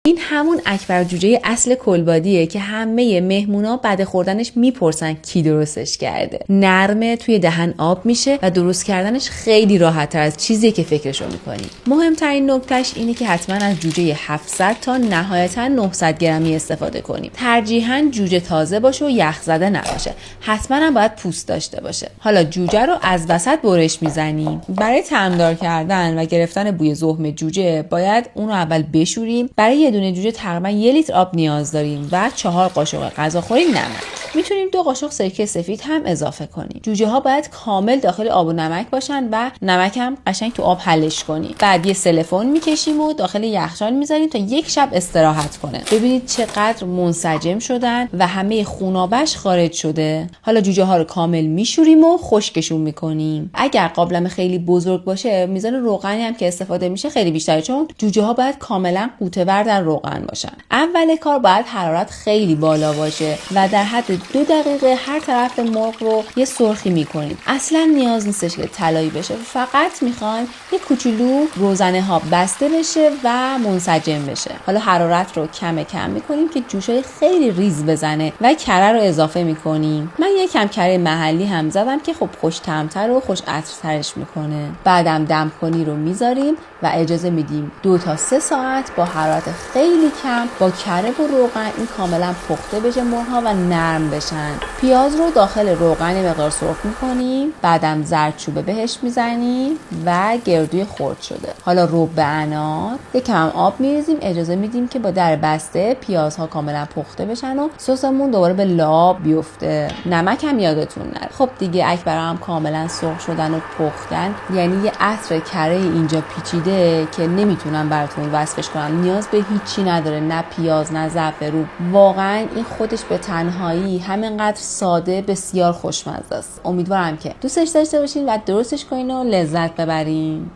این همون اکبر جوجه اصل کلبادیه که همه مهمونا بعد خوردنش میپرسن کی درستش کرده. نرمه، توی دهن آب میشه و درست کردنش خیلی راحت تر از چیزیه که فکرشو میکنی. مهمترین نکتهش اینه که حتما از جوجه 700 تا نهایتا 900 گرمی استفاده کنیم. ترجیحاً جوجه تازه باشه و یخ زده نباشه. حتما هم باید پوست داشته باشه. حالا جوجه رو از وسط برش میزنیم. برای طعمدار کردن و گرفتن بوی ذوق جوجه باید اون رو اول بشوریم. برای یه دونه جوجه تقریبا 1 لیتر آب نیاز داریم و 4 قاشق غذاخوری نمک. میتونیم 2 قاشق سرکه سفید هم اضافه کنیم. جوجه ها باید کامل داخل آب و نمک باشن و نمک هم قشنگ تو آب حلش کنیم. بعد یه سلفون میکشیم و داخل یخچال میذاریم تا 1 شب استراحت کنه. ببینید چقدر منسجم شدن و همه خونابش خارج شده. حالا جوجه ها رو کامل میشوریم و خشکشون میکنیم. اگر قابلمه خیلی بزرگ باشه میزان روغنی هم که استفاده میشه خیلی بیشتره، چون جوجه ها باید کاملا قوطه‌ور در روغن باشن. اول کار باید حرارت خیلی بالا باشه و در حد 2 دقیقه هر طرف مرغ رو یه سرخی میکنیم. اصلا نیاز نیستش که طلایی بشه، فقط میخوایم یه کوچولو روزنه ها بسته بشه و منسجم بشه. حالا حرارت رو کم کم میکنیم که جوشای خیلی ریز بزنه و کره رو اضافه میکنیم. من یکم کره محلی هم زدم که خب خوش طعم‌تر و خوش عطرترش میکنه. بعدم دمکنی رو میذاریم و اجازه میدیم 2 تا 3 ساعت با حرارت خیلی کم با کره و روغن این کاملا پخته بشه مرغ‌ها و نرم بشن. پیاز رو داخل روغن مقدار سرخ میکنیم، بعدم زردچوبه بهش میزنیم و گردوی خرد شده. حالا رب انار، یکم آب میریزیم، اجازه میدیم که با در بسته پیازها کاملا پخته بشن و سسمون دوباره به لاب بیفته. نمک هم یادتون نره. خب دیگه اکبر هم کاملا سرخ شدن و پختن، یعنی یه عطر کره اینجا پیچیده که نمیتونم براتون وصفش کنم. نیاز به هیچی نداره، نه پیاز نه زعفرون. واقعا این خودش به تنهایی همینقدر ساده بسیار خوشمزه است. امیدوارم که دوستش داشته باشین و درستش کنین و لذت ببرین.